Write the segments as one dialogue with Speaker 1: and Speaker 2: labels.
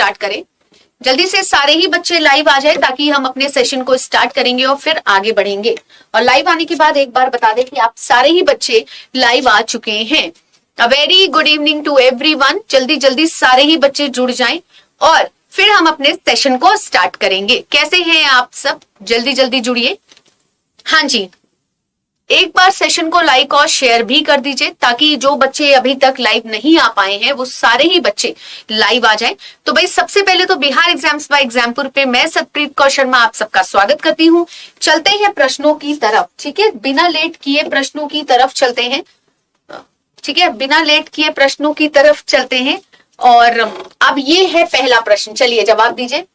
Speaker 1: Start करें। जल्दी से सारे ही बच्चे लाइव आ जाए ताकि हम अपने सेशन को स्टार्ट करेंगे और फिर आगे बढ़ेंगे। और लाइव आने के बाद एक बार बता दें कि आप सारे ही बच्चे लाइव आ चुके हैं। A very good evening to everyone. जल्दी जल्दी सारे ही बच्चे जुड़ जाएं और फिर हम अपने सेशन को स्टार्ट करेंगे। कैसे हैं आप सब? जल्दी जल्दी जुड़िए। हाँ जी, एक बार सेशन को लाइक और शेयर भी कर दीजिए ताकि जो बच्चे अभी तक लाइव नहीं आ पाए हैं वो सारे ही बच्चे लाइव आ जाएं। तो भाई सबसे पहले तो बिहार एग्जाम्स बाय एग्जामपुर पे मैं सतप्रीत कौर शर्मा आप सबका स्वागत करती हूँ। चलते हैं प्रश्नों की तरफ, ठीक है, बिना लेट किए प्रश्नों की तरफ चलते हैं। ठीक है, बिना लेट किए प्रश्नों की तरफ चलते हैं। और अब ये है पहला प्रश्न, चलिए जवाब दीजिए।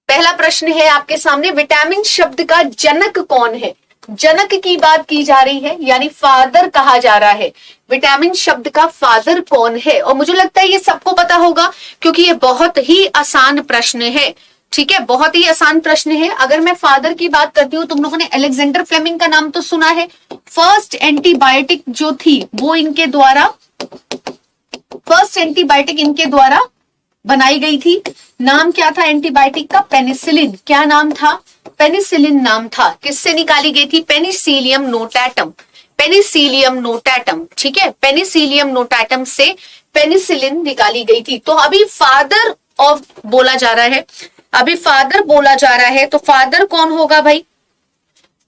Speaker 1: पहला प्रश्न है आपके सामने, विटामिन शब्द का जनक कौन है? जनक की बात की जा रही है, यानी फादर कहा जा रहा है। विटामिन शब्द का फादर कौन है? और मुझे लगता है ये सबको पता होगा क्योंकि ये बहुत ही आसान प्रश्न है। ठीक है, बहुत ही आसान प्रश्न है। अगर मैं फादर की बात करती हूँ, तुम लोगों ने अलेक्जेंडर फ्लेमिंग का नाम तो सुना है। फर्स्ट एंटीबायोटिक जो थी वो इनके द्वारा, फर्स्ट एंटीबायोटिक इनके द्वारा बनाई गई थी। नाम क्या था एंटीबायोटिक का? पेनिसिलिन। क्या नाम था? पेनिसिलिन नाम था। किससे निकाली गई थी? Penicillium notatum. पेनिसिलियम नोटाटम, ठीक है, पेनिसिलियम नोटाटम से पेनिसिलिन निकाली गई थी। तो अभी फादर ऑफ बोला जा रहा है, अभी फादर बोला जा रहा है, तो फादर कौन होगा भाई?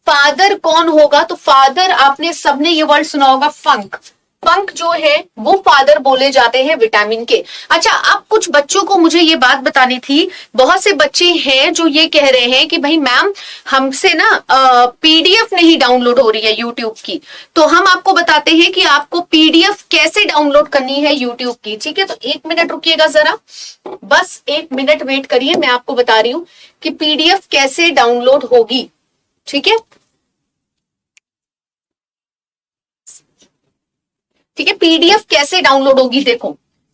Speaker 1: फादर कौन होगा? तो फादर आपने सबने ये वर्ड सुना होगा, फंक। फंक जो है वो फादर बोले जाते हैं विटामिन के। अच्छा, अब कुछ बच्चों को मुझे ये बात बतानी थी। बहुत से बच्चे हैं जो ये कह रहे हैं कि भाई मैम हमसे ना पीडीएफ नहीं डाउनलोड हो रही है यूट्यूब की। तो हम आपको बताते हैं कि आपको पीडीएफ कैसे डाउनलोड करनी है यूट्यूब की। ठीक है, तो 1 मिनट रुकिएगा जरा, बस 1 मिनट वेट करिए। मैं आपको बता रही हूँ कि पीडीएफ कैसे डाउनलोड होगी। ठीक है, ठीक है, पीडीएफ कैसे डाउनलोड होगी। देखो,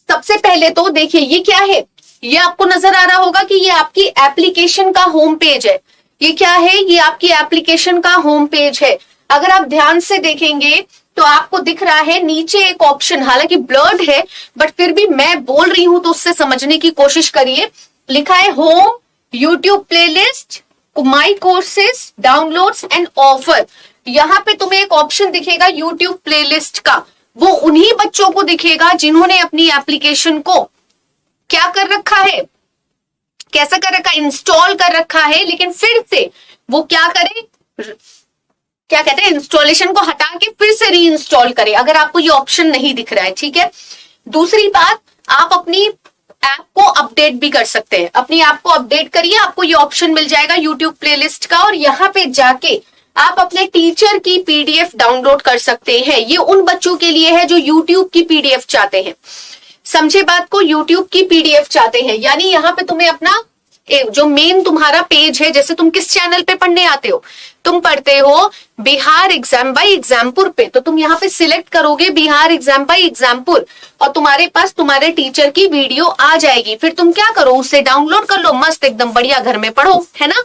Speaker 1: सबसे पहले तो देखिए ये क्या है, ये आपको नजर आ रहा होगा कि ये आपकी एप्लीकेशन का होम पेज है। ये क्या है? ये आपकी एप्लीकेशन का होम पेज है। अगर आप ध्यान से देखेंगे तो आपको दिख रहा है नीचे एक ऑप्शन, हालांकि ब्लर्ड है बट फिर भी मैं बोल रही हूं तो उससे समझने की कोशिश करिए। लिखा है home, YouTube playlist, my courses, downloads and offer. यहाँ पे तुम्हें एक ऑप्शन दिखेगा यूट्यूब प्लेलिस्ट का। वो उन्हीं बच्चों को दिखेगा जिन्होंने अपनी एप्लीकेशन को क्या कर रखा है, कैसा कर रखा है, इंस्टॉल कर रखा है। लेकिन फिर से वो क्या करे, क्या कहते हैं, इंस्टॉलेशन को हटा के फिर से री इंस्टॉल करे, अगर आपको ये ऑप्शन नहीं दिख रहा है। ठीक है, दूसरी बात, आप अपनी ऐप को अपडेट भी कर सकते हैं। अपनी ऐप को अपडेट करिए, आपको ये ऑप्शन मिल जाएगा यूट्यूब प्लेलिस्ट का, और यहाँ पे जाके आप अपने टीचर की पीडीएफ डाउनलोड कर सकते हैं। ये उन बच्चों के लिए है जो यूट्यूब की पीडीएफ चाहते हैं। समझे बात को? यूट्यूब की पीडीएफ चाहते हैं, यानी यहाँ पे तुम्हें अपना जो मेन तुम्हारा पेज है, जैसे तुम किस चैनल पे पढ़ने आते हो, तुम पढ़ते हो बिहार एग्जाम बाय एग्जामपुर पे, तो तुम यहाँ पे सिलेक्ट करोगे बिहार एग्जाम बाय एग्जामपुर और तुम्हारे पास तुम्हारे टीचर की वीडियो आ जाएगी। फिर तुम क्या करो, उसे डाउनलोड कर लो, मस्त एकदम बढ़िया घर में पढ़ो, है ना।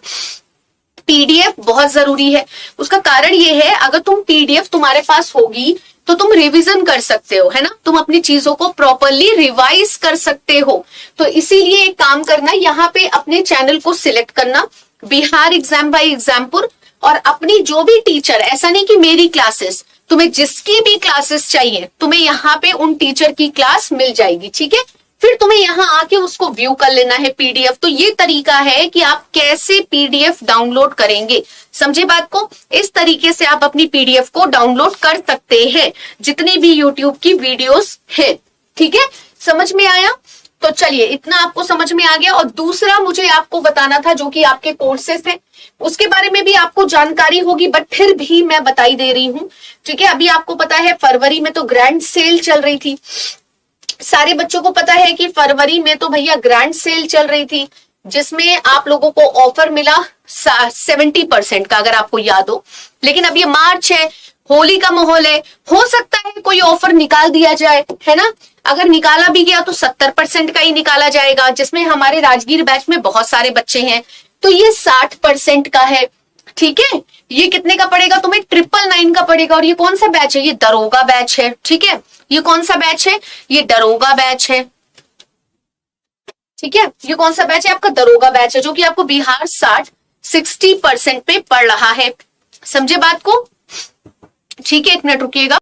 Speaker 1: पीडीएफ बहुत जरूरी है। उसका कारण ये है, अगर तुम पीडीएफ तुम्हारे पास होगी तो तुम रिवीजन कर सकते हो, है ना, तुम अपनी चीजों को प्रॉपरली रिवाइज कर सकते हो। तो इसीलिए एक काम करना, यहाँ पे अपने चैनल को सिलेक्ट करना बिहार एग्जाम बाय एग्जामपुर, और अपनी जो भी टीचर, ऐसा नहीं कि मेरी क्लासेस, तुम्हें जिसकी भी क्लासेस चाहिए तुम्हें यहाँ पे उन टीचर की क्लास मिल जाएगी। ठीक है, फिर तुम्हें यहाँ आके उसको व्यू कर लेना है पीडीएफ। तो ये तरीका है कि आप कैसे पीडीएफ डाउनलोड करेंगे। समझे बात को? इस तरीके से आप अपनी पीडीएफ को डाउनलोड कर सकते हैं, जितनी भी यूट्यूब की वीडियोस है। ठीक है, समझ में आया? तो चलिए, इतना आपको समझ में आ गया। और दूसरा मुझे आपको बताना था, जो कि आपके कोर्सेस है, उसके बारे में भी आपको जानकारी होगी, बट फिर भी मैं बताई दे रही हूँ। ठीक है, अभी आपको पता है फरवरी में तो ग्रैंड सेल चल रही थी। सारे बच्चों को पता है कि फरवरी में तो भैया ग्रैंड सेल चल रही थी, जिसमें आप लोगों को ऑफर मिला 70% का, अगर आपको याद हो। लेकिन अब ये मार्च है, होली का माहौल है, हो सकता है कोई ऑफर निकाल दिया जाए, है ना। अगर निकाला भी गया तो 70% का ही निकाला जाएगा, जिसमें हमारे राजगीर बैच में बहुत सारे बच्चे हैं, तो ये 60% का है। ठीक है, ये कितने का पड़ेगा तुम्हें? 999 का पड़ेगा। और ये कौन सा बैच है? ये दरोगा बैच है। ठीक है, ये कौन सा बैच है? ये दरोगा बैच है। ठीक है, ये कौन सा बैच है? आपका दरोगा बैच है, जो कि आपको बिहार 60% पे पड़ रहा है। समझे बात को? ठीक है, 1 मिनट रुकिएगा।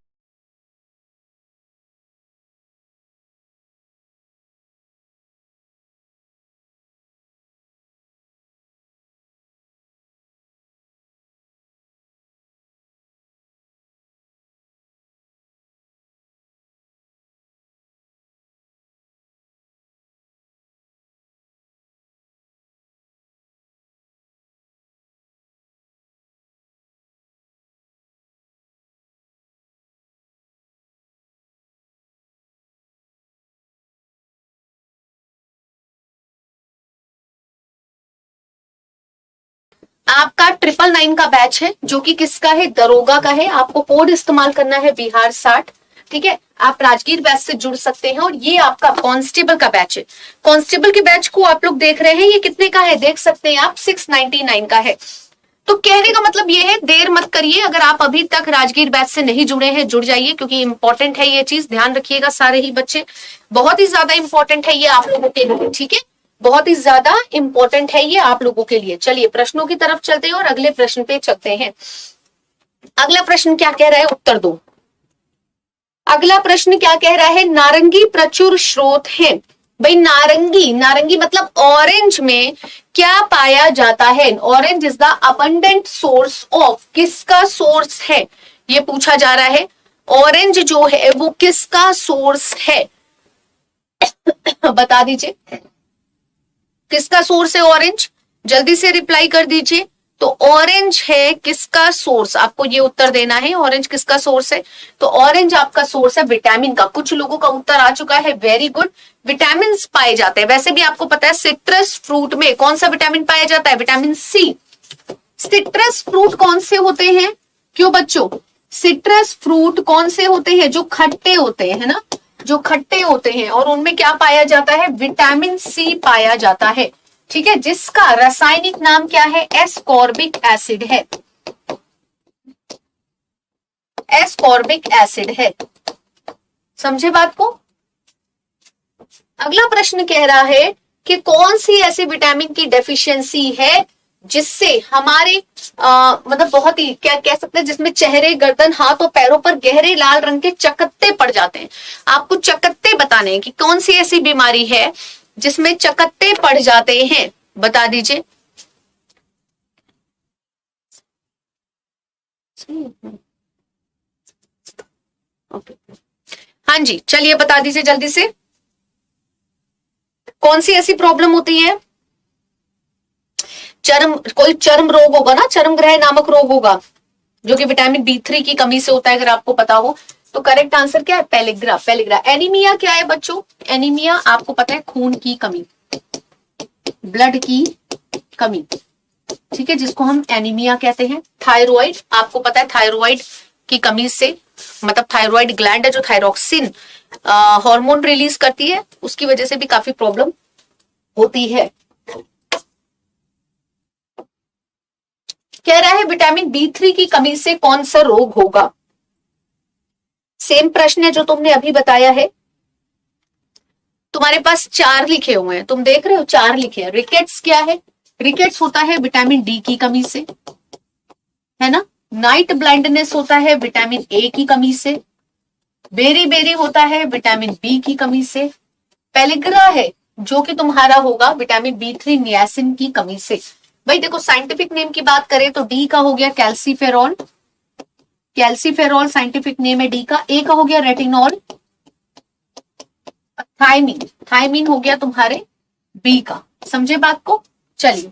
Speaker 1: आपका 999 का बैच है, जो कि किसका है? दरोगा का है। आपको कोड इस्तेमाल करना है बिहार 60। ठीक है, आप राजगीर बैच से जुड़ सकते हैं। और ये आपका कांस्टेबल का बैच है। कांस्टेबल के बैच को आप लोग देख रहे हैं, ये कितने का है देख सकते हैं आप, 699 का है। तो कहने का मतलब ये है, देर मत करिए। अगर आप अभी तक राजगीर बैच से नहीं जुड़े हैं, जुड़ जाइए, क्योंकि इंपॉर्टेंट है ये चीज, ध्यान रखिएगा सारे ही बच्चे, बहुत ही ज्यादा इंपॉर्टेंट है ये आप लोगों के लिए। ठीक है, बहुत ही ज्यादा इंपॉर्टेंट है ये आप लोगों के लिए। चलिए प्रश्नों की तरफ चलते हैं और अगले प्रश्न पे चलते हैं। अगला प्रश्न क्या कह रहा है, उत्तर दो। अगला प्रश्न क्या कह रहा है? नारंगी प्रचुर स्रोत है। भाई नारंगी, नारंगी मतलब ऑरेंज में क्या पाया जाता है? Orange is the abundant source of, किसका सोर्स है ये पूछा जा रहा है। ऑरेंज जो है वो किसका सोर्स है? बता दीजिए किसका सोर्स है ऑरेंज, जल्दी से रिप्लाई कर दीजिए। तो ऑरेंज है किसका सोर्स, आपको ये उत्तर देना है। ऑरेंज किसका सोर्स है? तो ऑरेंज आपका सोर्स है विटामिन का। कुछ लोगों का उत्तर आ चुका है, वेरी गुड। विटामिन पाए जाते हैं। वैसे भी आपको पता है सिट्रस फ्रूट में कौन सा विटामिन पाया जाता है? विटामिन सी। सिट्रस फ्रूट कौन से होते हैं? क्यों बच्चों? सिट्रस फ्रूट कौन से होते हैं? जो खट्टे होते हैं, है ना, जो खट्टे होते हैं। और उनमें क्या पाया जाता है? विटामिन सी पाया जाता है। ठीक है, जिसका रासायनिक नाम क्या है? एस्कॉर्बिक एसिड है। एस्कॉर्बिक एसिड है। समझे बात को? अगला प्रश्न कह रहा है कि कौन सी ऐसी विटामिन की डेफिशिएंसी है जिससे हमारे मतलब बहुत ही क्या कह सकते हैं, जिसमें चेहरे, गर्दन, हाथ और पैरों पर गहरे लाल रंग के चकत्ते पड़ जाते हैं। आपको चकत्ते बताने हैं कि कौन सी ऐसी बीमारी है जिसमें चकत्ते पड़ जाते हैं, बता दीजिए। ओके, हाँ जी, चलिए बता दीजिए जल्दी से, कौन सी ऐसी प्रॉब्लम होती है? चर्म, कोई चर्म रोग होगा ना, चर्म ग्रह नामक रोग होगा, जो कि विटामिन B3 की कमी से होता है, अगर आपको पता हो तो। करेक्ट आंसर क्या है? पेलिग्रा। पेलिग्रा। एनीमिया क्या है बच्चों? एनीमिया आपको पता है खून की कमी, ब्लड की कमी। ठीक है, जिसको हम एनीमिया कहते हैं। थायराइड, आपको पता है थायराइड की कमी से, मतलब थायराइड ग्लैंड है जो थायरोक्सिन हार्मोन रिलीज करती है, उसकी वजह से भी काफी प्रॉब्लम होती है। कह रहा है विटामिन B3 की कमी से कौन सा रोग होगा? सेम प्रश्न है जो तुमने अभी बताया है। तुम्हारे पास 4 लिखे हुए हैं, तुम देख रहे हो 4 लिखे हैं। रिकेट्स क्या है? रिकेट्स होता है विटामिन D की कमी से, है ना। नाइट ब्लाइंडनेस होता है विटामिन A की कमी से। बेरी बेरी होता है विटामिन B की कमी से। पेलिग्रा है जो कि तुम्हारा होगा विटामिन B3 नियासिन की कमी से। भाई देखो, साइंटिफिक नेम की बात करें तो डी का हो गया कैल्सीफेरॉल। कैल्सीफेरॉल साइंटिफिक नेम है डी का। ए का हो गया रेटिनॉल। थायमीन, थायमीन हो गया तुम्हारे बी का। समझे बात को? चलिए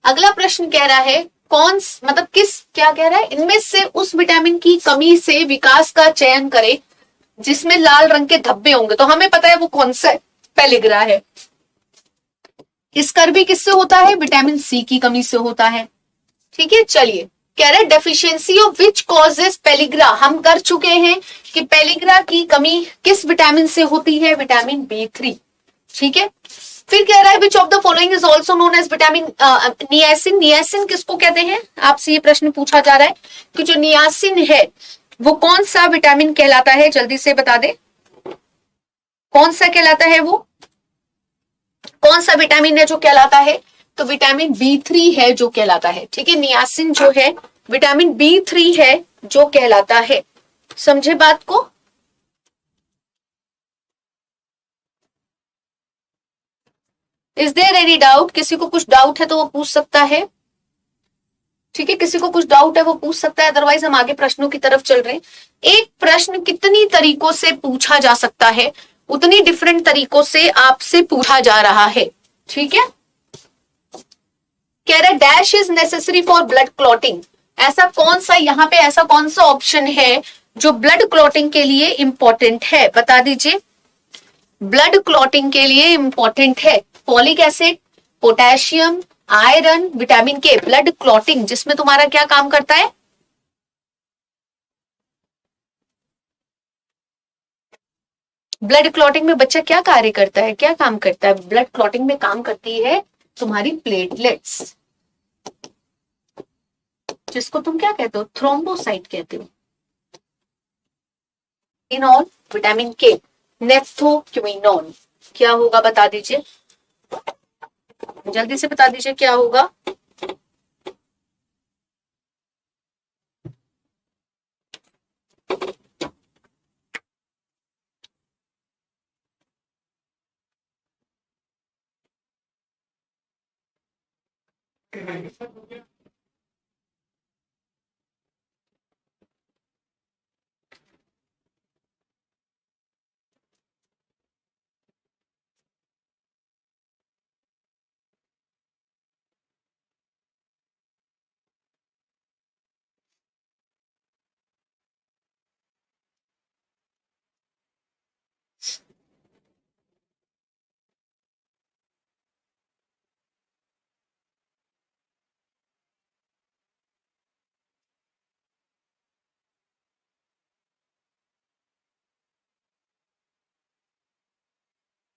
Speaker 1: अगला प्रश्न कह रहा है कौन, मतलब किस, क्या कह रहा है, इनमें से उस विटामिन की कमी से विकास का चयन करे जिसमें लाल रंग के धब्बे होंगे। तो हमें पता है वो कौन सा है, पेलिग्रा है। स्कर्वी किससे होता है? विटामिन सी की कमी से होता है। ठीक है, चलिए कह रहे डेफिशिएंसी ऑफ विच कॉजेस पेलिग्रा। हम कर चुके हैं कि पेलिग्रा की कमी किस विटामिन से होती है? Vitamin B3। ठीक है, फिर कह रहा है which of the following is also known as vitamin niacin. Niacin किसको कहते हैं? आपसे ये प्रश्न पूछा जा रहा है कि जो नियासिन है वो कौन सा विटामिन कहलाता है? जल्दी से बता दे, कौन सा कहलाता है वो? कौन सा विटामिन है जो कहलाता है? तो विटामिन B3 है जो कहलाता है। ठीक है, नियासिन जो है विटामिन B3 है जो कहलाता है। समझे बात को? Is there any doubt? किसी को कुछ डाउट है तो वो पूछ सकता है। ठीक है, किसी को कुछ डाउट है वो पूछ सकता है, अदरवाइज हम आगे प्रश्नों की तरफ चल रहे हैं। एक प्रश्न कितनी तरीकों से पूछा जा सकता है, उतनी डिफरेंट तरीकों से आपसे पूछा जा रहा है। ठीक है, कह रहा dash is necessary for blood clotting. ऐसा कौन सा, यहाँ पे ऐसा कौन सा ऑप्शन है जो ब्लड क्लॉटिंग के लिए इंपॉर्टेंट है? बता दीजिए। ब्लड क्लॉटिंग के लिए इंपॉर्टेंट है folic acid, potassium, iron, vitamin के। ब्लड क्लॉटिंग जिसमें तुम्हारा क्या काम करता है? ब्लड क्लॉटिंग में बच्चा क्या कार्य करता है, क्या काम करता है? ब्लड क्लॉटिंग में काम करती है तुम्हारी प्लेटलेट्स, जिसको तुम क्या कहते हो? थ्रोम्बोसाइट कहते हो। इनॉल, विटामिन के, नेफ्थोक्विनोन। क्या होगा बता दीजिए, जल्दी से बता दीजिए क्या होगा?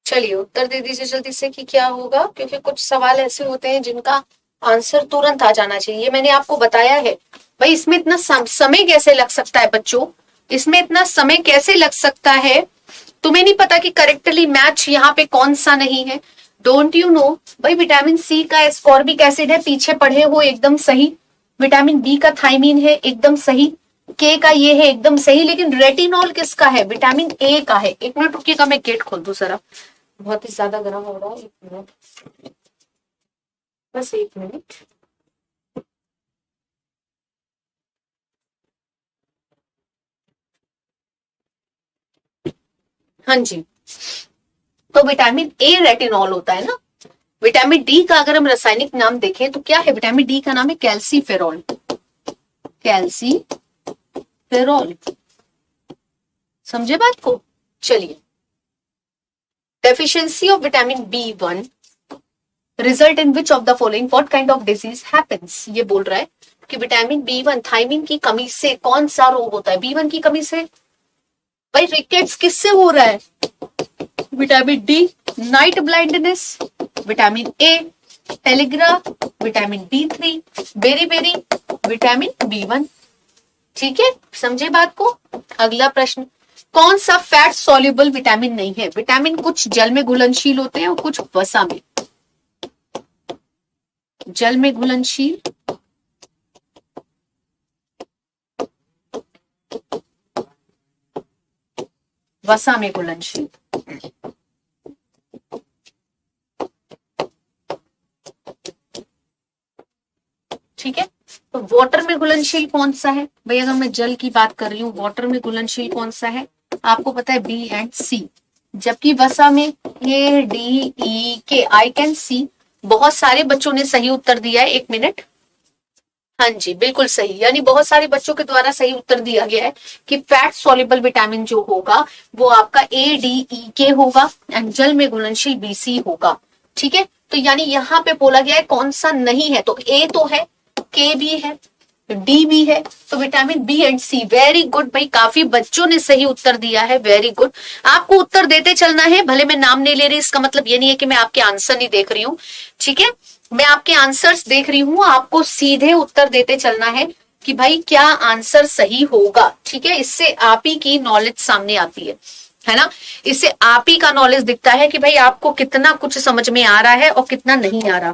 Speaker 1: चलिए उत्तर दे दीजिए जल्दी से कि क्या होगा, क्योंकि कुछ सवाल ऐसे होते हैं जिनका आंसर तुरंत आ जाना चाहिए। ये मैंने आपको बताया है भाई, इसमें इतना समय कैसे लग सकता है बच्चों, इसमें इतना समय कैसे लग सकता है? तुम्हें नहीं पता कि करेक्टली मैच यहाँ पे कौन सा नहीं है? डोंट यू नो भाई, विटामिन सी का एस्कॉर्बिक एसिड है, पीछे पढ़े हो एकदम सही। विटामिन बी का थायमीन है, एकदम सही। के का ये है, एकदम सही। लेकिन रेटिनॉल किसका है? विटामिन ए का है। एक मिनट रुकिएगा, मैं गेट खोल दूं जरा, बहुत ही ज्यादा गर्म हो रहा है। एक मिनट, बस एक मिनट। हाँ जी, तो विटामिन ए रेटिनॉल होता है ना। विटामिन डी का अगर हम रासायनिक नाम देखें तो क्या है? विटामिन डी का नाम है कैल्सीफेरॉल। कैल्सीफेरॉल, समझे बात को? चलिए, deficiency of vitamin B1 result in which of the following what kind of disease happens? ये बोल रहा है कि विटामिन B1 थायमीन की कमी से कौन सा रोग होता है? B1 की कमी से भाई रिकेट्स किससे हो रहा है? Vitamin D, night blindness, vitamin A, टेलीग्रा, vitamin B3, beriberi, vitamin B1। ठीक है, समझे बात को? अगला प्रश्न, कौन सा फैट सॉल्युबल विटामिन नहीं है? विटामिन कुछ जल में घुलनशील होते हैं और कुछ वसा में। जल में घुलनशील, वसा में घुलनशील। ठीक है, तो वाटर में घुलनशील कौन सा है भाई? अगर मैं जल की बात कर रही हूँ, वाटर में घुलनशील कौन सा है? आपको पता है बी एंड सी। जबकि वसा में ए, डी, ई, के। I can see. बहुत सारे बच्चों ने सही उत्तर दिया है। एक मिनट, हाँ जी बिल्कुल सही, यानी बहुत सारे बच्चों के द्वारा सही उत्तर दिया गया है कि फैट सॉल्युबल विटामिन जो होगा वो आपका ए, डी, ई, के होगा एंड जल में घुलनशील बी, सी होगा। ठीक है, तो यानी यहाँ पे बोला गया है कौन सा नहीं है, तो ए तो है, के भी है, डी भी है, तो vitamin B and C. Very good भाई, काफी बच्चों ने सही उत्तर दिया है। वेरी गुड, आपको उत्तर देते चलना है, भले मैं नाम नहीं ले रही, इसका मतलब ये नहीं है कि मैं आपके आंसर नहीं देख रही हूँ। ठीक है, मैं आपके आंसर्स देख रही हूँ, आपको सीधे उत्तर देते चलना है कि भाई क्या आंसर सही होगा। ठीक है, इससे आप ही की नॉलेज सामने आती है है ना। इससे आप ही का नॉलेज दिखता है कि भाई आपको कितना कुछ समझ में आ रहा है और कितना नहीं आ रहा।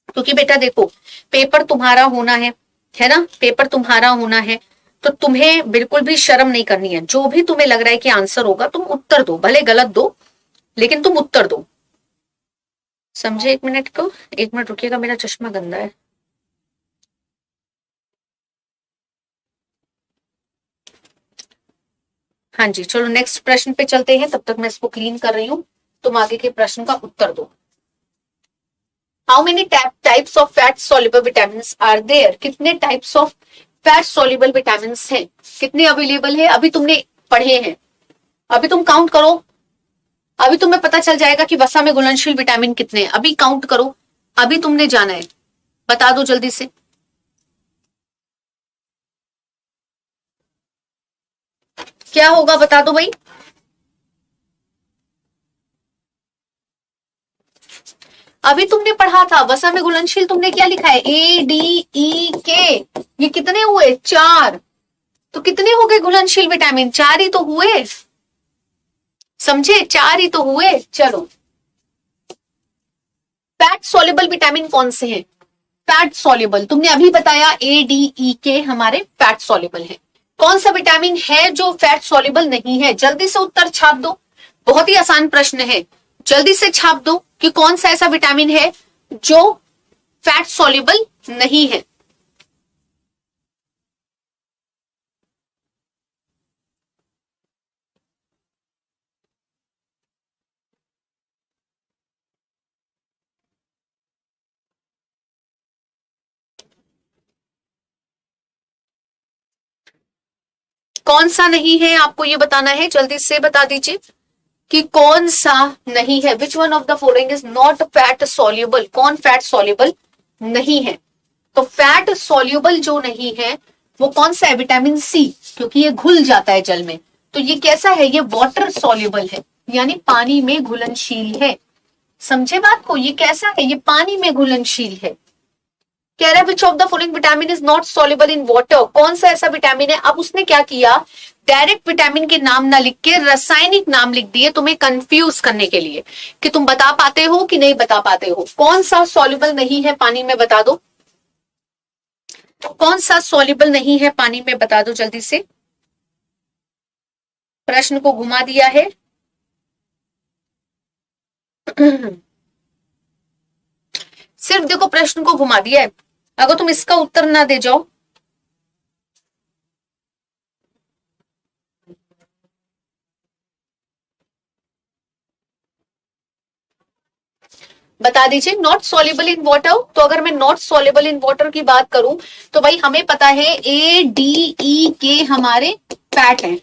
Speaker 1: क्योंकि बेटा देखो, पेपर तुम्हारा होना है ना, पेपर तुम्हारा होना है, तो तुम्हें बिल्कुल भी शर्म नहीं करनी है। जो भी तुम्हें लग रहा है कि आंसर होगा तुम उत्तर दो, भले गलत दो लेकिन तुम उत्तर दो, समझे। एक मिनट रुकिएगा, मेरा चश्मा गंदा है। हाँ जी, चलो नेक्स्ट प्रश्न पे चलते हैं, तब तक मैं इसको क्लीन कर रही हूँ, तुम आगे के प्रश्न का उत्तर दो। How many types of fat soluble vitamin are there, कितने types of fat soluble vitamin हैं, कितने अवेलेबल है, अभी तुमने पढ़े हैं, अभी तुम काउंट करो, अभी तुम्हें पता चल जाएगा कि वसा में घुलनशील विटामिन कितने हैं। अभी काउंट करो, अभी तुमने जाना है, बता दो जल्दी से। क्या होगा बता दो भाई। अभी तुमने पढ़ा था वसा में घुलनशील, तुमने क्या लिखा है, ADEK, ये कितने हुए, 4। तो कितने हो गए घुलनशील विटामिन, 4 ही तो हुए, समझे, 4 ही तो हुए। चलो, फैट सॉल्युबल विटामिन कौन से हैं, फैट सॉल्युबल तुमने अभी बताया, ADEK हमारे फैट सॉल्युबल है। कौन सा विटामिन है जो फैट सॉल्युबल नहीं है, जल्दी से उत्तर छाप दो, बहुत ही आसान प्रश्न है, जल्दी से छाप दो कि कौन सा ऐसा विटामिन है जो फैट सॉल्युबल नहीं है। कौन सा नहीं है आपको ये बताना है, जल्दी से बता दीजिए कि कौन सा नहीं है। Which one of the following is not fat soluble, कौन फैट सॉल्युबल नहीं है। तो फैट सॉल्युबल जो नहीं है वो कौन सा है, विटामिन सी, क्योंकि ये घुल जाता है जल में। तो ये कैसा है, ये वाटर सॉल्युबल है, यानी पानी में घुलनशील है, समझे बात को। ये कैसा है, ये पानी में घुलनशील है। कह रहा है which of the following vitamin is not soluble in water, कौन सा ऐसा विटामिन है। अब उसने क्या किया, डायरेक्ट विटामिन के नाम ना लिख के रासायनिक नाम लिख दिए तुम्हें कंफ्यूज करने के लिए कि तुम बता पाते हो कि नहीं बता पाते हो। कौन सा सॉल्युबल नहीं है पानी में, बता दो, कौन सा सॉल्युबल नहीं है पानी में, बता दो जल्दी से। प्रश्न को घुमा दिया है सिर्फ देखो प्रश्न को घुमा दिया है, अगर तुम इसका उत्तर ना दे जाओ, बता दीजिए। नॉट सॉल्युबल इन वाटर, तो अगर मैं नॉट सॉल्युबल इन वाटर की बात करूं तो भाई हमें पता है ADEK हमारे फैट हैं,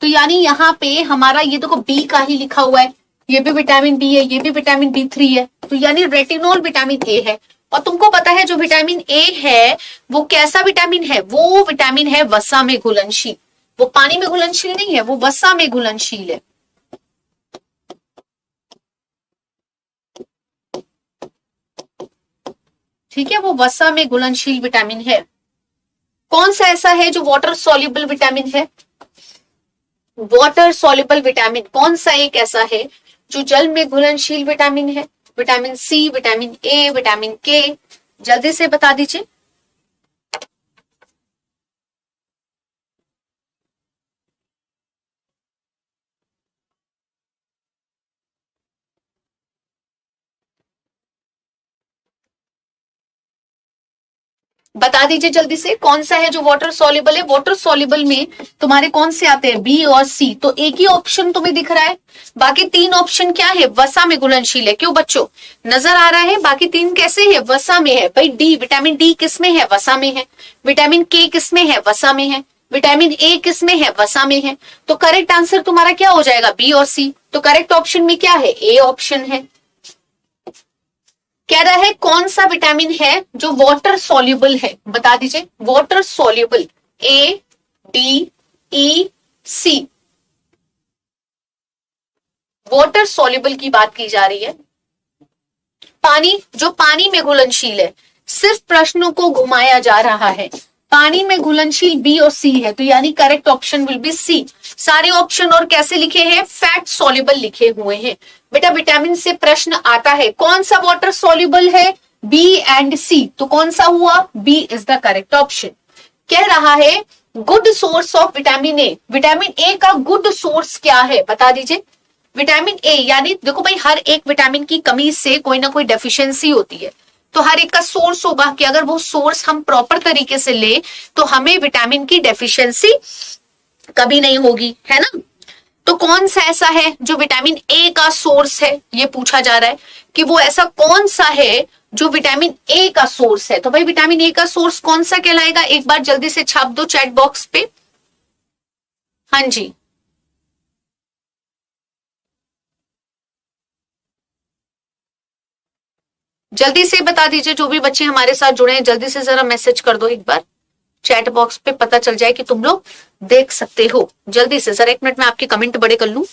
Speaker 1: तो यानी यहाँ पे हमारा ये देखो बी का ही लिखा हुआ है, ये भी विटामिन बी है, ये भी विटामिन B3 है, तो यानी रेटिनॉल विटामिन ए है। और तुमको पता है जो विटामिन ए है वो कैसा विटामिन है, वो विटामिन है वसा में घुलनशील, वो पानी में घुलनशील नहीं है, वो वसा में घुलनशील है। ठीक है, वो वसा में घुलनशील विटामिन है। कौन सा ऐसा है जो वाटर सॉल्युबल विटामिन है, वाटर सॉल्युबल विटामिन कौन सा एक ऐसा है जो जल में घुलनशील विटामिन है। Vitamin C, vitamin A, vitamin K, जल्दी से बता दीजिए। बता दीजिए जल्दी से, कौन सा है जो वाटर सॉल्युबल है। वाटर सॉल्युबल में तुम्हारे कौन से आते हैं, बी और सी, तो एक ही ऑप्शन तुम्हें दिख रहा है, बाकी 3 ऑप्शन क्या है, वसा में घुलनशील है। क्यों बच्चों, नजर आ रहा है, बाकी 3 कैसे है, वसा में है। भाई डी, विटामिन डी किस में है, वसा में है। विटामिन के किस में है, वसा में है। विटामिन ए किस में है, वसा में है। तो करेक्ट आंसर तुम्हारा क्या हो जाएगा, बी और सी। तो करेक्ट ऑप्शन में क्या है, ए ऑप्शन है। कह रहा है कौन सा विटामिन है जो वाटर सॉल्युबल है, बता दीजिए। Water soluble, ADEC, water soluble की बात की जा रही है। पानी, जो पानी में घुलनशील है, सिर्फ प्रश्नों को घुमाया जा रहा है। पानी में घुलनशील बी और सी है, तो यानी correct option will be C. सारे ऑप्शन और कैसे लिखे हैं, फैट सॉल्युबल लिखे हुए हैं। बेटा विटामिन से प्रश्न आता है, कौन सा वाटर सॉल्युबल है, बी एंड सी, तो कौन सा हुआ, B is the correct option. कह रहा है good source of vitamin A, vitamin A का गुड सोर्स क्या है बता दीजिए। विटामिन ए यानी देखो भाई, हर एक विटामिन की कमी से कोई ना कोई डेफिशिएंसी होती है, तो हर एक का सोर्स होगा कि अगर वो सोर्स हम प्रॉपर तरीके से ले तो हमें विटामिन की डेफिशिएंसी कभी नहीं होगी, है ना। तो कौन सा ऐसा है जो विटामिन ए का सोर्स है, ये पूछा जा रहा है कि वो ऐसा कौन सा है जो विटामिन ए का सोर्स है। तो भाई विटामिन ए का सोर्स कौन सा कहलाएगा, एक बार जल्दी से छाप दो चैट बॉक्स पे। हाँ जी, जल्दी से बता दीजिए, जो भी बच्चे हमारे साथ जुड़े हैं जल्दी से जरा मैसेज कर दो एक बार चैट बॉक्स पे, पता चल जाए कि तुम लोग देख सकते हो। जल्दी से जरा 1 मिनट में आपके कमेंट बड़े कर लूं।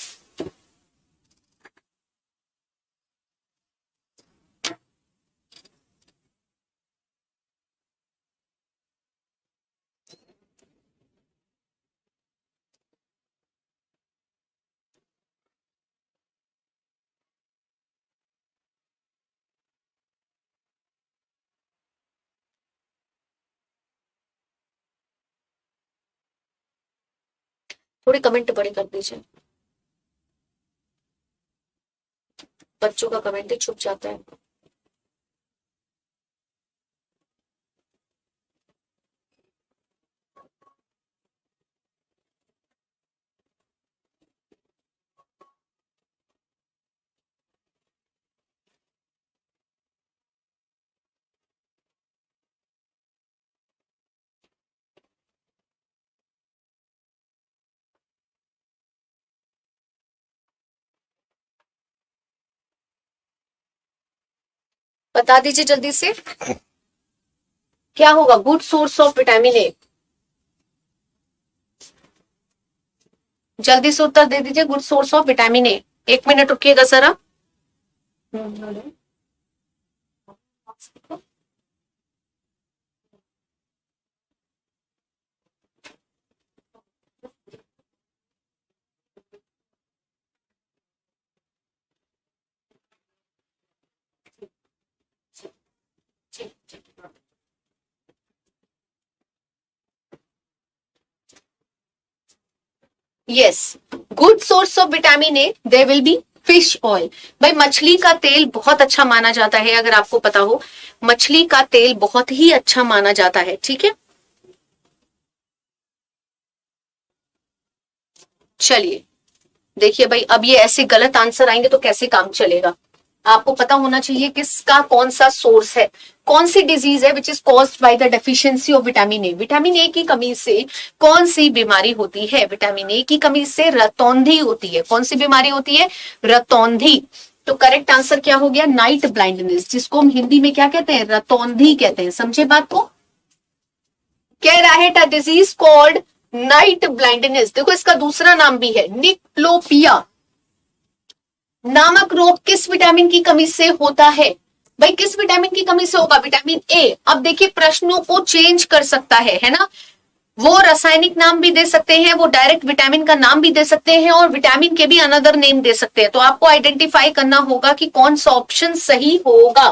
Speaker 1: थोड़े कमेंट बड़े कर दीजिए, बच्चों का कमेंट ही छुप जाता है। बता दीजिए जल्दी से, क्या होगा good source of vitamin A, जल्दी से उत्तर दे दीजिए, good source of vitamin A. 1 minute रुकिएगा जरा। Yes, good source of vitamin A there will be fish oil. भाई मछली का तेल बहुत अच्छा माना जाता है, अगर आपको पता हो मछली का तेल बहुत ही अच्छा माना जाता है, ठीक है। चलिए देखिए भाई, अब ये ऐसे गलत आंसर आएंगे तो कैसे काम चलेगा। आपको पता होना चाहिए किसका कौन सा सोर्स है, कौन सी डिजीज है which is caused by the deficiency of vitamin A. Vitamin ए की कमी से कौन सी बीमारी होती है, विटामिन ए की कमी से रतौंधी होती है। कौन सी बीमारी होती है, रतौंधी। तो करेक्ट आंसर क्या हो गया, नाइट ब्लाइंडनेस, जिसको हम हिंदी में क्या कहते हैं, रतौंधी कहते हैं। समझे बात को, कह रहा है डिजीज कॉल्ड नाइट ब्लाइंडनेस। देखो इसका दूसरा नाम भी है निक्लोपिया नामक रोग किस विटामिन की कमी से होता है। भाई किस विटामिन की कमी से होगा, विटामिन ए। अब देखिए प्रश्नों को चेंज कर सकता है ना, वो रासायनिक नाम भी दे सकते हैं, वो डायरेक्ट विटामिन का नाम भी दे सकते हैं, और विटामिन के भी अनदर नेम दे सकते हैं। तो आपको आइडेंटिफाई करना होगा कि कौन सा ऑप्शन सही होगा।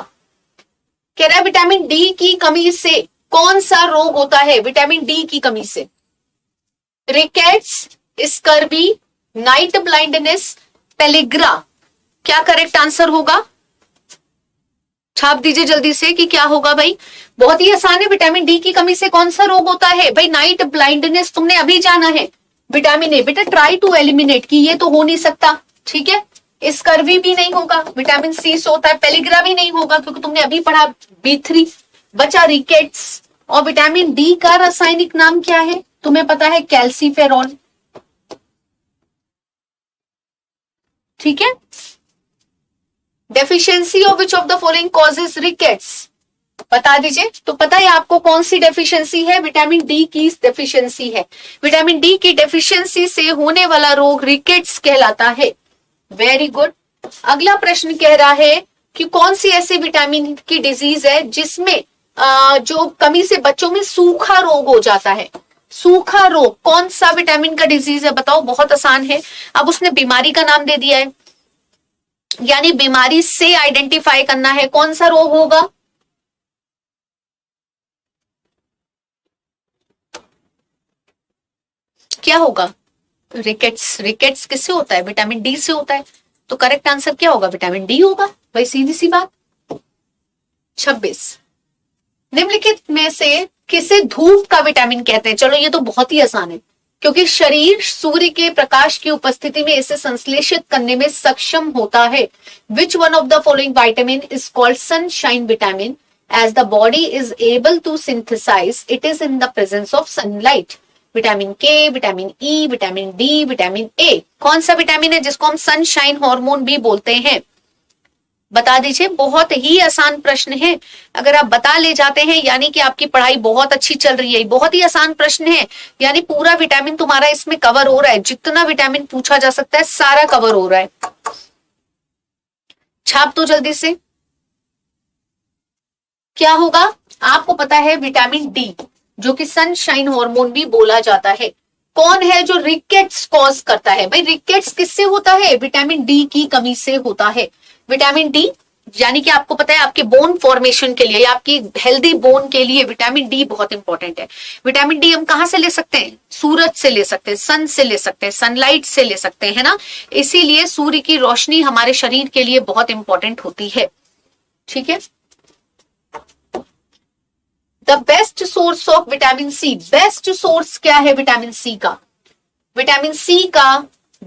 Speaker 1: कह रहा है विटामिन डी की कमी से कौन सा रोग होता है, विटामिन डी की कमी से, रिकेट्स, स्कर्वी, नाइट ब्लाइंडनेस, पेलिग्रा। क्या करेक्ट आंसर होगा, छाप दीजिए जल्दी से कि क्या होगा। भाई बहुत ही आसान है, विटामिन डी की कमी से कौन सा रोग होता है, भाई नाइट ब्लाइंडनेस तुमने अभी जाना है। विटामिन ए बेटा ट्राई टू एलिमिनेट की, ये तो हो नहीं सकता, ठीक है। स्कर्वी भी नहीं होगा, विटामिन सी से होता है। पेलिग्रा भी नहीं होगा क्योंकि तुमने अभी पढ़ा B3। बचा रिकेट्स। और विटामिन डी का रासायनिक नाम क्या है, तुम्हें पता है, कैल्सीफेरॉल, ठीक है। Deficiency of which of the following causes rickets, बता दीजिए। तो पता है आपको कौन सी डेफिशिएंसी है, विटामिन डी की डेफिशिएंसी है। विटामिन डी की डेफिशिएंसी से होने वाला रोग रिकेट्स कहलाता है। Very good. अगला प्रश्न कह रहा है कि कौन सी ऐसी विटामिन की डिजीज है जिसमें जो कमी से बच्चों में सूखा रोग हो जाता है। सूखा रोग कौन सा विटामिन का डिजीज है बताओ, बहुत आसान है। अब उसने बीमारी का नाम दे दिया है, यानी बीमारी से आइडेंटिफाई करना है कौन सा रोग होगा। क्या होगा? रिकेट्स। रिकेट्स किससे होता है? विटामिन डी से होता है। तो करेक्ट आंसर क्या होगा? विटामिन डी होगा भाई, सीधी सी बात। 26, निम्नलिखित में से किसे धूप का विटामिन कहते हैं? चलो ये तो बहुत ही आसान है, क्योंकि शरीर सूर्य के प्रकाश की उपस्थिति में इसे संश्लेषित करने में सक्षम होता है। Which one of the following vitamin is called sunshine vitamin as the body is able to synthesise it is in the presence of sunlight? Vitamin K, vitamin E, vitamin D, vitamin A. कौन सा vitamin है जिसको हम sunshine hormone भी बोलते हैं? बता दीजिए। बहुत ही आसान प्रश्न है, अगर आप बता ले जाते हैं यानी कि आपकी पढ़ाई बहुत अच्छी चल रही है। बहुत ही आसान प्रश्न है, यानी पूरा विटामिन तुम्हारा इसमें कवर हो रहा है। जितना विटामिन पूछा जा सकता है सारा कवर हो रहा है। छाप तो जल्दी से। क्या होगा? आपको पता है विटामिन डी, जो कि सनशाइन हार्मोन भी बोला जाता है, कौन है जो रिकेट्स कॉज करता है? भाई रिकेट्स किससे होता है? विटामिन डी की कमी से होता है। विटामिन डी यानी कि आपको पता है आपके बोन फॉर्मेशन के लिए या आपकी हेल्दी बोन के लिए विटामिन डी बहुत इंपॉर्टेंट है। विटामिन डी हम कहां से ले सकते हैं? सूरज से ले सकते हैं, सन से ले सकते हैं, सनलाइट से ले सकते हैं, है ना। इसीलिए सूर्य की रोशनी हमारे शरीर के लिए बहुत इंपॉर्टेंट होती है। ठीक है। The best source of vitamin C. Best source क्या है विटामिन सी का? विटामिन सी का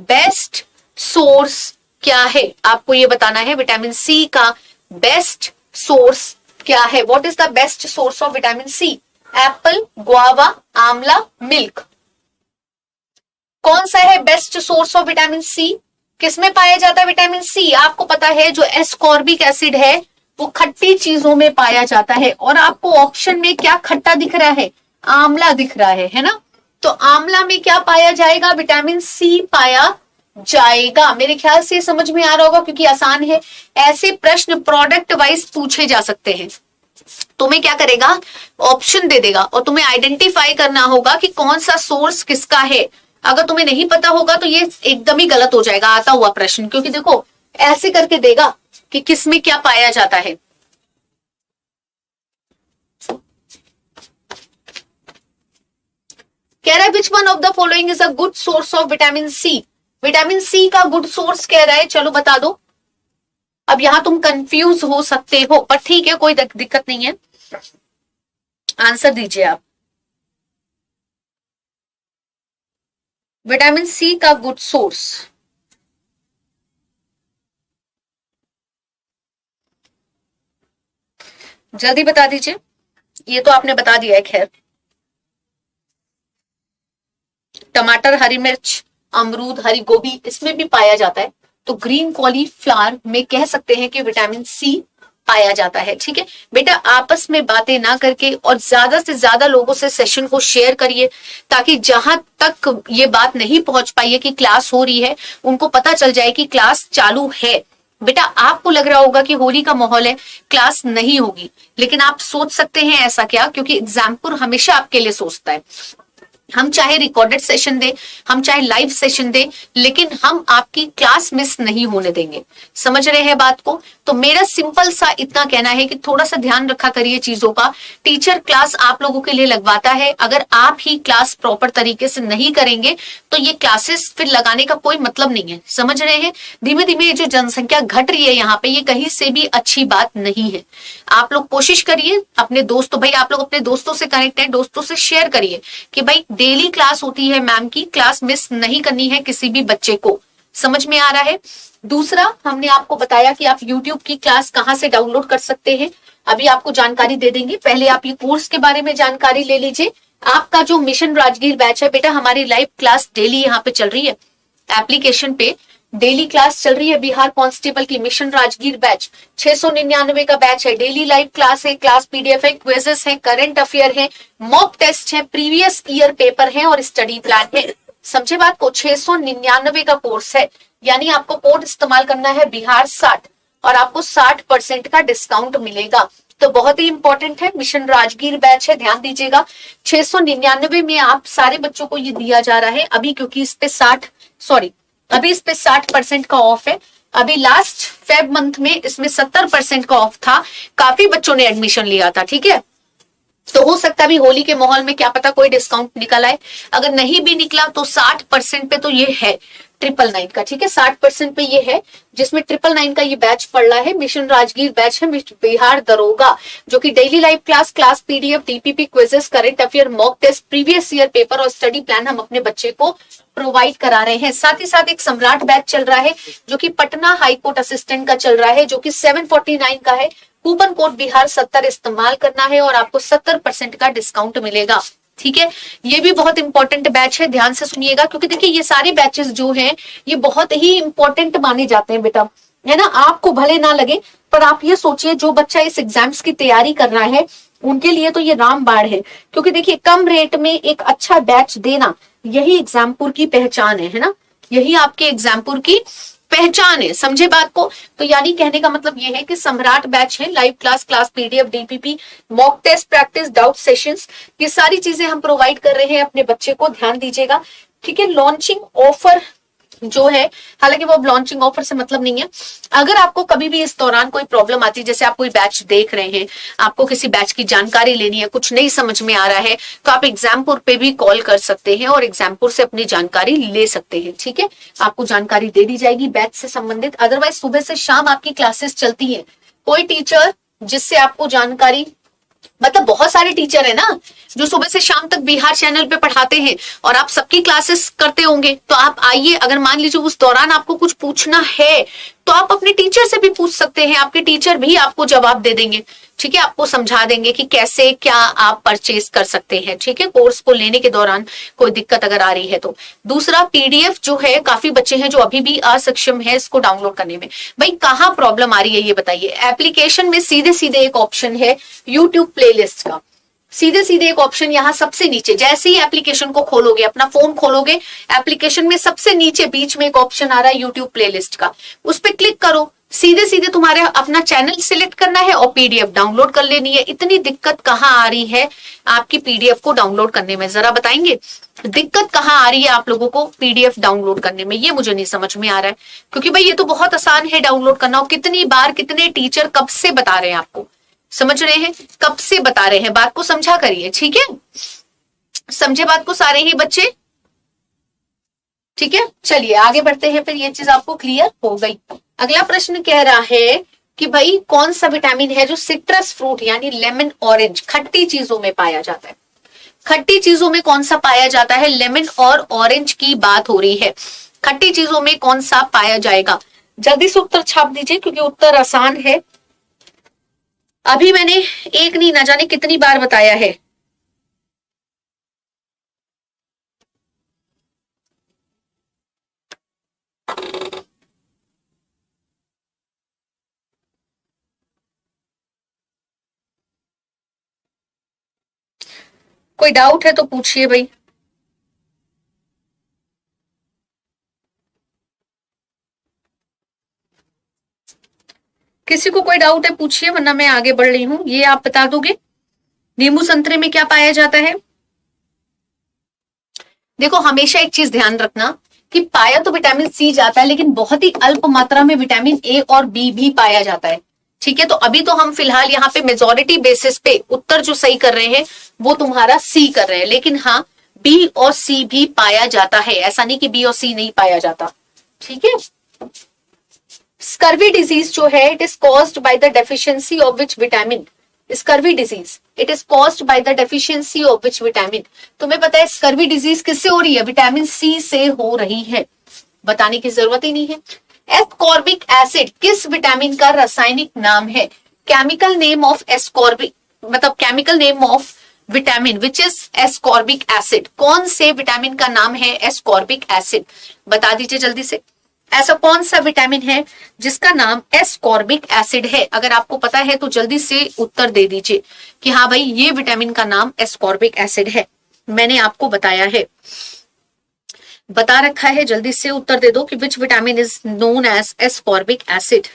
Speaker 1: बेस्ट सोर्स क्या है आपको ये बताना है। विटामिन सी का बेस्ट सोर्स क्या है? What is the best source of vitamin C? Apple, guava, amla, milk. कौन सा है best source of vitamin C? किसमें पाया जाता है विटामिन सी? आपको पता है जो एस्कॉर्बिक एसिड है वो खट्टी चीजों में पाया जाता है। और आपको ऑप्शन में क्या खट्टा दिख रहा है? आंवला दिख रहा है ना। तो आंवला में क्या पाया जाएगा? विटामिन सी पाया जाएगा। मेरे ख्याल से समझ में आ रहा होगा, क्योंकि आसान है। ऐसे प्रश्न प्रोडक्ट वाइज पूछे जा सकते हैं। तुम्हें क्या करेगा? ऑप्शन दे देगा और तुम्हें आइडेंटिफाई करना होगा कि कौन सा सोर्स किसका है। अगर तुम्हें नहीं पता होगा तो ये एकदम ही गलत हो जाएगा आता हुआ प्रश्न, क्योंकि देखो ऐसे करके देगा कि किस में क्या पाया जाता है। कह रहा है which one of the following is a good source of vitamin C? Vitamin C का गुड सोर्स कह रहा है, चलो बता दो। अब यहां तुम कंफ्यूज हो सकते हो, पर ठीक है, कोई दिक्कत नहीं है, आंसर दीजिए आप। विटामिन सी का गुड सोर्स जल्दी बता दीजिए। ये तो आपने बता दिया है खैर। टमाटर, हरी मिर्च, अमरूद, हरी गोभी, इसमें भी पाया जाता है। तो ग्रीन कॉलीफ्लावर में कह सकते हैं कि विटामिन सी पाया जाता है। ठीक है बेटा, आपस में बातें ना करके और ज्यादा से ज्यादा लोगों से सेशन को शेयर करिए, ताकि जहां तक ये बात नहीं पहुंच पाई है कि क्लास हो रही है, उनको पता चल जाए कि क्लास चालू है। बेटा आपको लग रहा होगा कि होली का माहौल है, क्लास नहीं होगी, लेकिन आप सोच सकते हैं ऐसा क्या, क्योंकि एग्जामपुर हमेशा आपके लिए सोचता है। हम चाहे रिकॉर्डेड सेशन दे, हम चाहे लाइव सेशन दे, लेकिन हम आपकी क्लास मिस नहीं होने देंगे। समझ रहे हैं बात को? तो मेरा सिंपल सा इतना कहना है कि थोड़ा सा ध्यान रखा करिए चीजों का। टीचर क्लास आप लोगों के लिए लगवाता है, अगर आप ही क्लास प्रॉपर तरीके से नहीं करेंगे तो ये क्लासेस फिर लगाने का कोई मतलब नहीं है। समझ रहे हैं? धीमे धीमे जो जनसंख्या घट रही है यहाँ पे, ये कहीं से भी अच्छी बात नहीं है। आप लोग कोशिश करिए अपने दोस्तों, भाई आप लोग अपने दोस्तों से कनेक्ट हैं, दोस्तों से शेयर करिए कि भाई डेली क्लास होती है मैम की, क्लास मिस नहीं करनी है किसी भी बच्चे को। समझ में आ रहा है? दूसरा, हमने आपको बताया कि आप YouTube की क्लास कहां से डाउनलोड कर सकते हैं, अभी आपको जानकारी दे देंगे। पहले आप ये कोर्स के बारे में जानकारी ले लीजिए। आपका जो मिशन राजगीर बैच है बेटा, हमारी लाइव क्लास डेली यहाँ पे चल रही है, एप्लीकेशन पे डेली क्लास चल रही है। बिहार कांस्टेबल की मिशन राजगीर बैच 699 का बैच है। डेली लाइव क्लास है, क्लास PDF है, क्विजेस है, करंट अफेयर है, मॉक टेस्ट है, प्रीवियस ईयर पेपर है और स्टडी प्लान है। समझे बात को? 699 का कोर्स है, यानी आपको कोड इस्तेमाल करना है बिहार 60। और आपको 60% का डिस्काउंट मिलेगा। तो बहुत ही इंपॉर्टेंट है, मिशन राजगीर बैच है, ध्यान दीजिएगा। 699 में आप सारे बच्चों को ये दिया जा रहा है अभी, क्योंकि इस पे 60% का ऑफ है। अभी लास्ट फेब मंथ में इसमें 70% का ऑफ था, काफी बच्चों ने एडमिशन लिया था, ठीक है। तो हो सकता है अभी होली के माहौल में क्या पता कोई डिस्काउंट निकल आए, अगर नहीं भी निकला तो 60% पे तो ये है 999 का, ठीक है। 60% पे ये है, जिसमें 999 का ये बैच पड़ रहा है। मिशन राजगीर बैच है बिहार दरोगा, जो कि daily live class PDF, DPP, quizzes, current affair, mock test, previous year paper और स्टडी प्लान हम अपने बच्चे को प्रोवाइड करा रहे हैं। साथ ही साथ एक सम्राट बैच चल रहा है, जो कि पटना हाईकोर्ट असिस्टेंट का चल रहा है, जो कि 749 का है। कूपन कोड बिहार 70 इस्तेमाल करना है और आपको 70% का डिस्काउंट मिलेगा, ठीक है। ये भी बहुत इंपॉर्टेंट बैच है, ध्यान से सुनिएगा, क्योंकि देखिए ये सारे बैचेस जो हैं ये बहुत ही इंपॉर्टेंट माने जाते हैं बेटा, है ना। आपको भले ना लगे, पर आप ये सोचिए जो बच्चा इस एग्जाम्स की तैयारी कर रहा है उनके लिए तो ये रामबाण है, क्योंकि देखिए कम रेट में एक अच्छा बैच देना यही एग्जामपुर की पहचान है ना, यही आपके एग्जामपुर की पहचान है, समझे बात को। तो यानी कहने का मतलब ये है कि सम्राट बैच है, live class PDF, DPP, mock test, practice, doubt sessions, ये सारी चीजें हम प्रोवाइड कर रहे हैं अपने बच्चे को, ध्यान दीजिएगा, ठीक है। लॉन्चिंग ऑफर जो है, हालांकि वो लॉन्चिंग ऑफर से मतलब नहीं है। अगर आपको कभी भी इस दौरान कोई प्रॉब्लम आती है, जैसे आप कोई बैच देख रहे हैं, आपको किसी बैच की जानकारी लेनी है, कुछ नहीं समझ में आ रहा है, तो आप एग्जामपुर पे भी कॉल कर सकते हैं और एग्जामपुर से अपनी जानकारी ले सकते हैं, ठीक है। आपको जानकारी दे दी जाएगी बैच से संबंधित। अदरवाइज सुबह से शाम आपकी क्लासेस चलती है, कोई टीचर जिससे आपको जानकारी, मतलब बहुत सारे टीचर है ना जो सुबह से शाम तक बिहार चैनल पे पढ़ाते हैं और आप सबकी क्लासेस करते होंगे, तो आप आइए। अगर मान लीजिए उस दौरान आपको कुछ पूछना है तो आप अपने टीचर से भी पूछ सकते हैं, आपके टीचर भी आपको जवाब दे देंगे, ठीक है। आपको समझा देंगे कि कैसे क्या आप परचेज कर सकते हैं, ठीक है, कोर्स को लेने के दौरान कोई दिक्कत अगर आ रही है तो। दूसरा, पीडीएफ जो है, काफी बच्चे हैं जो अभी भी असक्षम है इसको डाउनलोड करने में। भाई कहाँ प्रॉब्लम आ रही है ये बताइए। एप्लीकेशन में सीधे सीधे एक ऑप्शन है यूट्यूब प्लेलिस्ट का, सीधे सीधे एक ऑप्शन यहाँ सबसे नीचे, जैसे ही एप्लीकेशन को खोलोगे, अपना फोन खोलोगे, एप्लीकेशन में सबसे नीचे बीच में एक ऑप्शन आ रहा है यूट्यूब प्लेलिस्ट का, उस पर क्लिक करो। सीधे सीधे तुम्हारे अपना चैनल सिलेक्ट करना है और पीडीएफ डाउनलोड कर लेनी है। इतनी दिक्कत कहाँ आ रही है आपकी पीडीएफ को डाउनलोड करने में, जरा बताएंगे दिक्कत कहाँ आ रही है आप लोगों को पीडीएफ डाउनलोड करने में? ये मुझे नहीं समझ में आ रहा है, क्योंकि भाई ये तो बहुत आसान है डाउनलोड करना। और कितनी बार कितने टीचर कब से बता रहे हैं आपको, समझ रहे हैं, कब से बता रहे हैं, बात को समझा करिए, ठीक है। समझे बात को सारे ही बच्चे, ठीक है। चलिए आगे बढ़ते हैं, फिर ये चीज आपको क्लियर हो गई। अगला प्रश्न कह रहा है कि भाई कौन सा विटामिन है जो सिट्रस फ्रूट यानी लेमन, ऑरेंज, खट्टी चीजों में पाया जाता है। खट्टी चीजों में कौन सा पाया जाता है? लेमन और ऑरेंज की बात हो रही है। खट्टी चीजों में कौन सा पाया जाएगा? जल्दी से उत्तर छाप दीजिए, क्योंकि उत्तर आसान है। अभी मैंने एक नहीं, ना जाने कितनी बार बताया है। कोई डाउट है तो पूछिए भाई। किसी को कोई डाउट है पूछिए, वरना मैं आगे बढ़ रही हूं। ये आप बता दोगे नींबू संतरे में क्या पाया जाता है? देखो हमेशा एक चीज ध्यान रखना कि पाया तो विटामिन सी जाता है, लेकिन बहुत ही अल्प मात्रा में विटामिन ए और बी भी पाया जाता है, ठीक है। तो अभी तो हम फिलहाल यहाँ पे मेजोरिटी बेसिस पे उत्तर जो सही कर रहे हैं वो तुम्हारा सी कर रहे हैं, लेकिन हाँ बी और सी भी पाया जाता है, ऐसा नहीं कि बी और सी नहीं पाया जाता, ठीक है। स्कर्वी डिजीज जो है, it is caused by the deficiency of which vitamin? Scurvy disease it is caused by the deficiency of which vitamin? तुम्हें पता है स्कर्वी डिजीज किससे हो रही है? विटामिन सी से हो रही है, बताने की जरूरत ही नहीं है। एस्कॉर्बिक एसिड किस विटामिन का रासायनिक नाम है? केमिकल नेम ऑफ एस्कॉर्बिक, मतलब chemical name of vitamin which is ascorbic acid. कौन से विटामिन का नाम है एस्कॉर्बिक एसिड? बता दीजिए जल्दी से। ऐसा कौन सा विटामिन है जिसका नाम एस्कॉर्बिक एसिड है? अगर आपको पता है तो जल्दी से उत्तर दे दीजिए कि हाँ भाई ये विटामिन का नाम एस्कॉर्बिक एसिड है। मैंने आपको बताया है, बता रखा है, जल्दी से उत्तर दे दो कि which vitamin is known as ascorbic acid.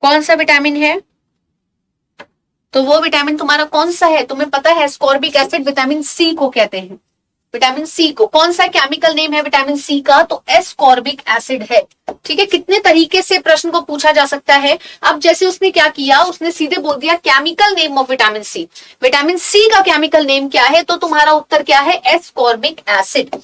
Speaker 1: कौन सा विटामिन है? तो वो विटामिन तुम्हारा कौन सा है? तुम्हें पता है एस्कॉर्बिक एसिड विटामिन सी को कहते हैं। विटामिन सी को कौन सा केमिकल नेम है विटामिन सी का? तो एस्कॉर्बिक एसिड है। ठीक है, कितने तरीके से प्रश्न को पूछा जा सकता है। अब जैसे उसने क्या किया, उसने सीधे बोल दिया chemical name of vitamin C. Vitamin C का केमिकल नेम क्या है? तो तुम्हारा उत्तर क्या है? Ascorbic acid.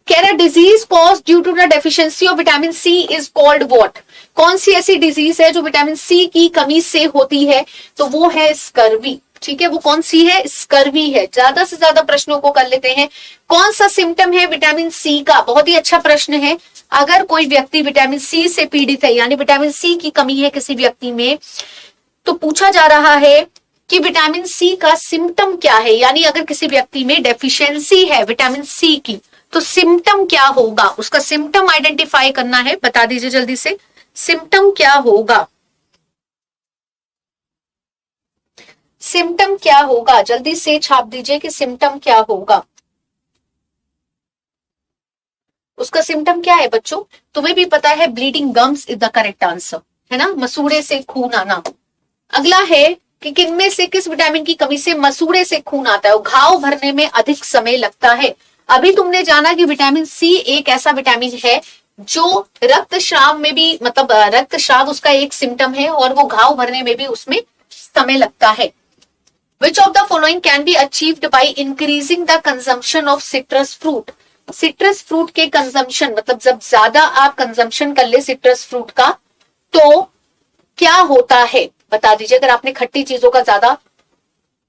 Speaker 1: कह रहा disease cause due to the deficiency of vitamin C is called what? कौन सी ऐसी डिजीज है जो विटामिन सी की कमी से होती है? तो वो है स्कर्वी। ठीक है, वो कौन सी है? स्कर्वी है। ज्यादा से ज्यादा प्रश्नों को कर लेते हैं। कौन सा सिम्टम है विटामिन सी का? बहुत ही अच्छा प्रश्न है। अगर कोई व्यक्ति विटामिन सी से पीड़ित है, यानी विटामिन सी की कमी है किसी व्यक्ति में, तो पूछा जा रहा है कि विटामिन सी का सिम्टम क्या है। यानी अगर किसी व्यक्ति में डेफिशिएंसी है विटामिन सी की, तो सिम्टम क्या होगा? उसका सिम्टम आइडेंटिफाई करना है। बता दीजिए जल्दी से, सिम्टम क्या होगा? सिम्टम क्या होगा? जल्दी से छाप दीजिए कि सिम्टम क्या होगा। उसका सिम्टम क्या है बच्चों? तुम्हें भी पता है, bleeding gums is the correct answer, है ना? मसूड़े से खून आना। अगला है कि किनमें से किस विटामिन की कमी से मसूड़े से खून आता है? घाव भरने में अधिक समय लगता है। अभी तुमने जाना कि विटामिन सी एक ऐसा विटामिन है जो रक्तस्राव में भी, मतलब रक्तस्राव उसका एक सिम्टम है, और वो घाव भरने में भी उसमें समय लगता है। Which of the following can be achieved by increasing the consumption of citrus fruit? Citrus fruit के कंजम्पशन, मतलब जब ज्यादा आप कंजम्पशन कर ले सिट्रस फ्रूट का, तो क्या होता है? बता दीजिए अगर आपने खट्टी चीजों का ज्यादा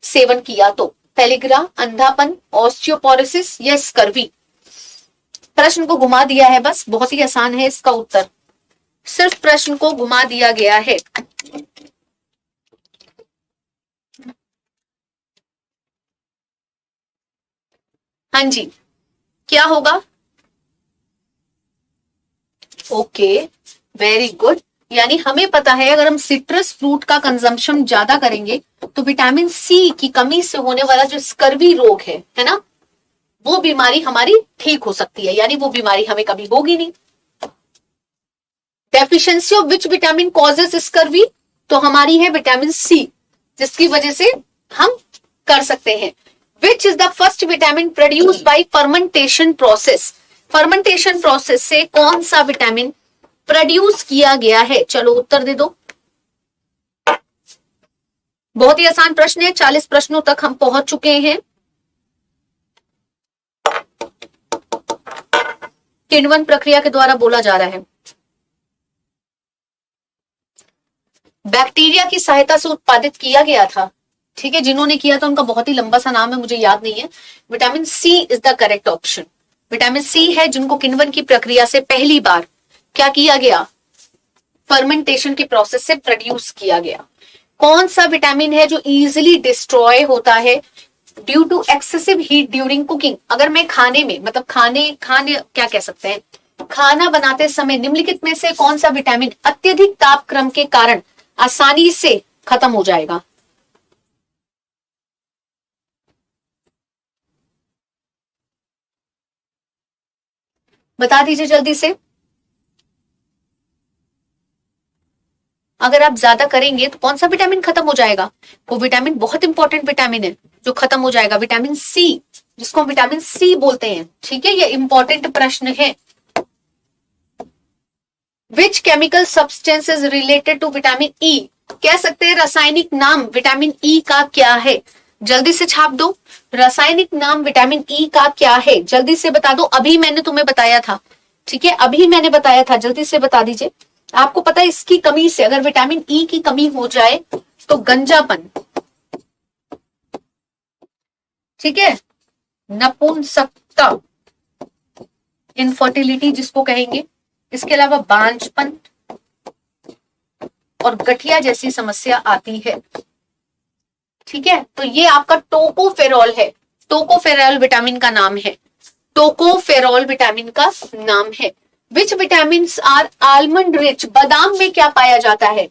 Speaker 1: सेवन किया तो। पेलिग्रा, अंधापन, ऑस्टियोपोरोसिस या स्कर्वी? प्रश्न को घुमा दिया है, बस बहुत ही आसान है इसका उत्तर। सिर्फ प्रश्न को घुमा दिया गया है। हाँ जी, क्या होगा? Okay, very good. यानी हमें पता है अगर हम सिट्रस फ्रूट का कंजम्पशन ज्यादा करेंगे तो विटामिन सी की कमी से होने वाला जो स्कर्वी रोग है ना, वो बीमारी हमारी ठीक हो सकती है। यानी वो बीमारी हमें कभी होगी नहीं। Deficiency of which vitamin causes scurvy? तो हमारी है विटामिन सी, जिसकी वजह से हम कर सकते हैं। Which is the first vitamin produced by fermentation process? Fermentation process से कौन सा विटामिन प्रोड्यूस किया गया है? चलो उत्तर दे दो। बहुत ही आसान प्रश्न है। 40 प्रश्नों तक हम पहुंच चुके हैं। किण्वन प्रक्रिया के द्वारा बोला जा रहा है। बैक्टीरिया की सहायता से उत्पादित किया गया था। ठीक है, जिन्होंने किया था उनका बहुत ही लंबा सा नाम है, मुझे याद नहीं है। Vitamin C is the correct option. Vitamin C है जिनको किण्वन की प्रक्रिया से पहली बार क्या किया गया? फर्मेंटेशन के प्रोसेस से प्रोड्यूस किया गया। कौन सा विटामिन है जो इजीली डिस्ट्रॉय होता है due to excessive heat during cooking? अगर मैं खाने में, मतलब खाने क्या कह सकते हैं, खाना बनाते समय निम्नलिखित में से कौन सा विटामिन अत्यधिक तापक्रम के कारण आसानी से खत्म हो जाएगा? बता दीजिए जल्दी से। अगर आप ज्यादा करेंगे तो कौन सा विटामिन खत्म हो जाएगा? वो विटामिन बहुत इंपॉर्टेंट विटामिन है जो खत्म हो जाएगा, विटामिन सी, जिसको हम विटामिन सी बोलते हैं। ठीक है, ये इंपॉर्टेंट प्रश्न है। Which chemical substance is related to vitamin E? कह सकते हैं रासायनिक नाम विटामिन ई का क्या है? जल्दी से छाप दो। रासायनिक नाम विटामिन ई का क्या है? जल्दी से बता दो। अभी मैंने तुम्हें बताया था। ठीक है, अभी मैंने बताया था, जल्दी से बता दीजिए। आपको पता है इसकी कमी से, अगर विटामिन ई की कमी हो जाए तो गंजापन, ठीक है, नपुंसकता, इनफर्टिलिटी जिसको कहेंगे, इसके अलावा बांझपन और गठिया जैसी समस्या आती है। ठीक है, तो ये आपका टोकोफेरॉल है। टोकोफेरॉल विटामिन का नाम है। टोकोफेरॉल विटामिन का नाम है। Which vitamin are almond rich? बादाम में क्या पाया जाता है?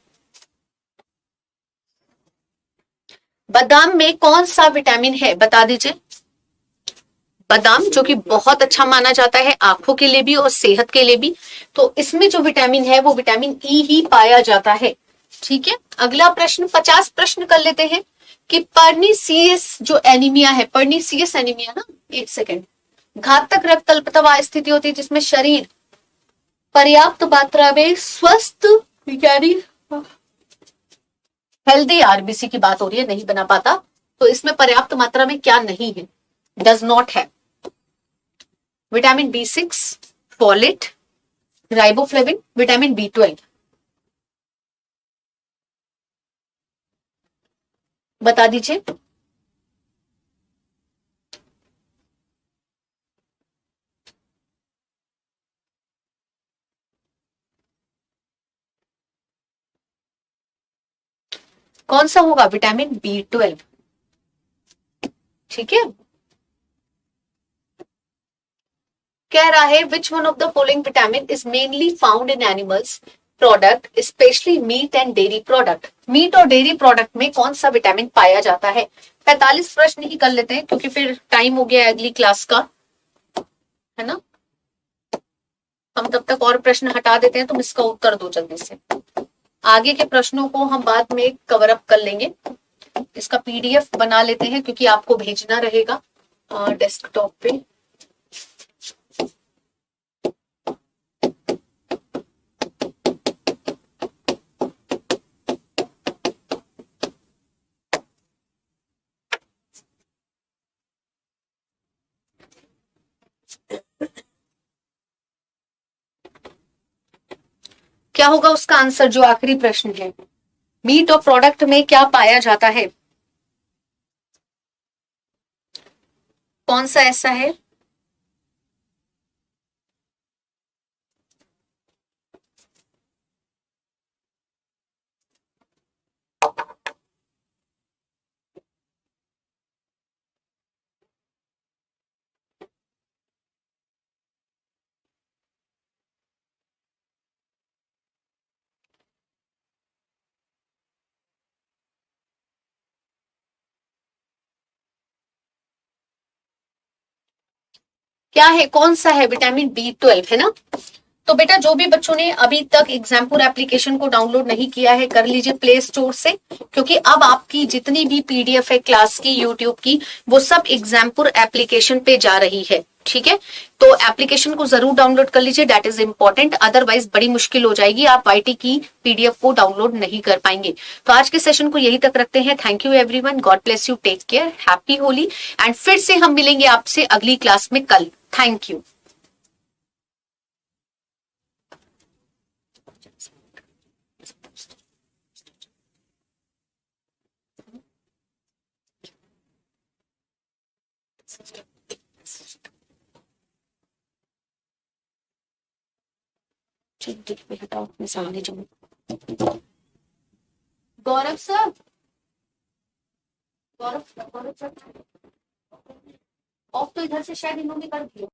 Speaker 1: बादाम में कौन सा विटामिन है? बता दीजिए। बादाम जो कि बहुत अच्छा माना जाता है आंखों के लिए भी और सेहत के लिए भी, तो इसमें जो विटामिन है वो विटामिन ई ही पाया जाता है। ठीक है, अगला प्रश्न 50 प्रश्न कर लेते हैं कि पर्नीसियस जो एनीमिया है, पर्नीसियस एनीमिया ना, एक सेकेंड, घातक रक्त अल्पता स्थिति होती है जिसमें शरीर पर्याप्त मात्रा में स्वस्थ यानी हेल्दी आरबीसी की बात हो रही है, नहीं बना पाता, तो इसमें पर्याप्त मात्रा में क्या नहीं है, डज नॉट है vitamin B6, folate, riboflavin, vitamin B12। बता दीजिए। कौन सा होगा? Vitamin B12। ठीक है, कह रहा है which one of the following vitamin is mainly found in animals product specially meat and dairy product. Meat और डेयरी प्रोडक्ट में कौन सा विटामिन पाया जाता है? 45 प्रश्न ही कर लेते हैं क्योंकि फिर टाइम हो गया है अगली क्लास का, है ना। हम तब तक और प्रश्न हटा देते हैं, तुम इसका उत्तर दो जल्दी से। आगे के प्रश्नों को हम बाद में कवर अप कर लेंगे। इसका PDF बना लेते हैं क्योंकि आपको भेजना रहेगा डेस्कटॉप पे। क्या होगा उसका आंसर? जो आखिरी प्रश्न है, मीट और प्रोडक्ट में क्या पाया जाता है? कौन सा ऐसा है? क्या है? कौन सा है? विटामिन B12 है ना। तो बेटा जो भी बच्चों ने अभी तक एग्जामपुर एप्लीकेशन को डाउनलोड नहीं किया है कर लीजिए प्ले स्टोर से, क्योंकि अब आपकी जितनी भी PDF है क्लास की यूट्यूब की वो सब एग्जामपुर एप्लीकेशन पे जा रही है। ठीक है, तो एप्लीकेशन को जरूर डाउनलोड कर लीजिए, दैट इज इंपॉर्टेंट, अदरवाइज बड़ी मुश्किल हो जाएगी, आप YT की PDF को डाउनलोड नहीं कर पाएंगे। तो आज के सेशन को यही तक रखते हैं। Thank you everyone, God bless you, take care, happy Holi, and फिर से हम मिलेंगे आपसे अगली क्लास में कल। Thank you. हटाओ अपने सामने जो Gaurav sir, Gaurav sir off तो इधर से शायद इन्होंने कर दिया।